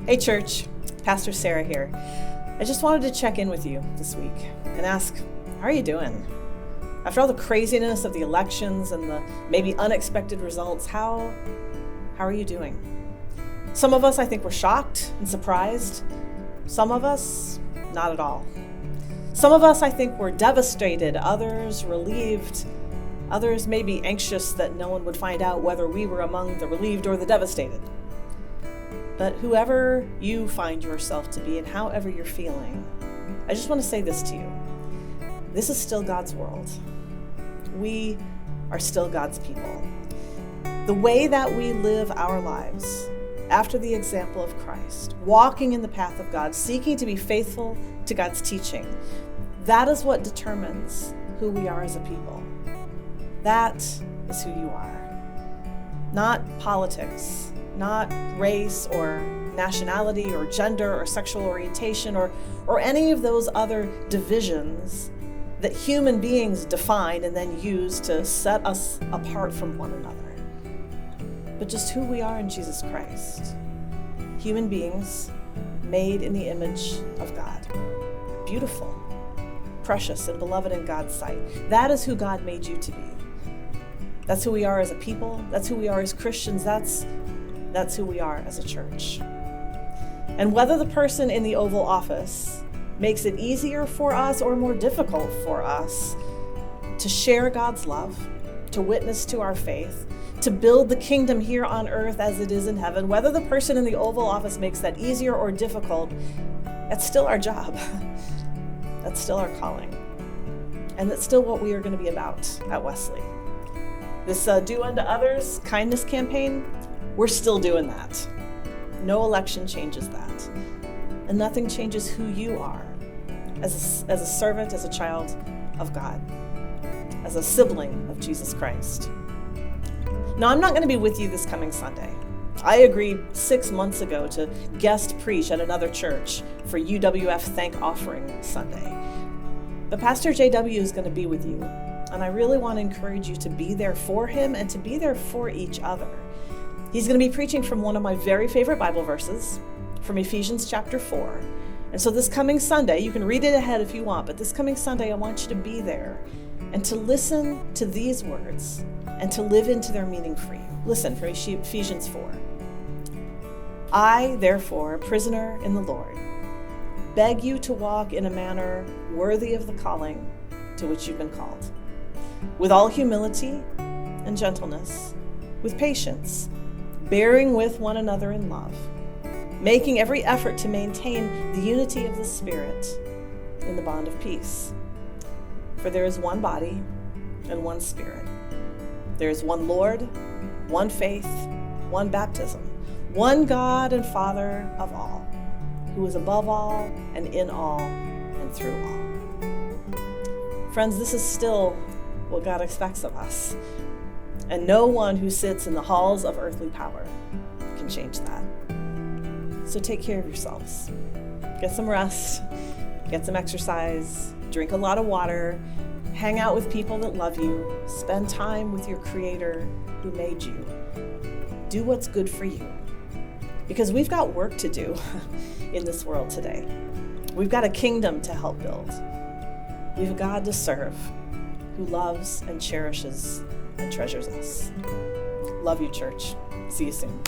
Hey church, Pastor Sarah here. I just wanted to check in with you this week and ask, how are you doing? After all the craziness of the elections and the maybe unexpected results, how are you doing? Some of us, I think, were shocked and surprised. Some of us, not at all. Some of us, I think, were devastated, others relieved, others maybe anxious that no one would find out whether we were among the relieved or the devastated. But whoever you find yourself to be and however you're feeling, I just want to say this to you. This is still God's world. We are still God's people. The way that we live our lives after the example of Christ, walking in the path of God, seeking to be faithful to God's teaching, that is what determines who we are as a people. That is who you are. Not politics, not race or nationality or gender or sexual orientation or any of those other divisions that human beings define and then use to set us apart from one another. But just who we are in Jesus Christ. Human beings made in the image of God. Beautiful, precious, and beloved in God's sight. That is who God made you to be. That's who we are as a people. That's who we are as Christians. That's who we are as a church. And whether the person in the Oval Office makes it easier for us or more difficult for us to share God's love, to witness to our faith, to build the kingdom here on earth as it is in heaven, whether the person in the Oval Office makes that easier or difficult, that's still our job. That's still our calling. And that's still what we are going to be about at Wesley. This do unto others kindness campaign, we're still doing that. No election changes that. And nothing changes who you are as a servant, as a child of God, as a sibling of Jesus Christ. Now, I'm not going to be with you this coming Sunday. I agreed 6 months ago to guest preach at another church for UWF Thank Offering Sunday. But Pastor JW is going to be with you, and I really want to encourage you to be there for him and to be there for each other. He's going to be preaching from one of my very favorite Bible verses, from Ephesians chapter 4. And so this coming Sunday, you can read it ahead if you want, but this coming Sunday, I want you to be there and to listen to these words and to live into their meaning for you. Listen from Ephesians 4. I, therefore, prisoner in the Lord, beg you to walk in a manner worthy of the calling to which you've been called, with all humility and gentleness, with patience, bearing with one another in love, making every effort to maintain the unity of the Spirit in the bond of peace. For there is one body and one Spirit. There is one Lord, one faith, one baptism, one God and Father of all, who is above all and in all and through all. Friends, this is still what God expects of us. And no one who sits in the halls of earthly power can change that. So take care of yourselves. Get some rest, get some exercise, drink a lot of water, hang out with people that love you, spend time with your Creator who made you. Do what's good for you. Because we've got work to do in this world today. We've got a kingdom to help build. We've a God to serve who loves and cherishes and treasures us. Love you, church. See you soon.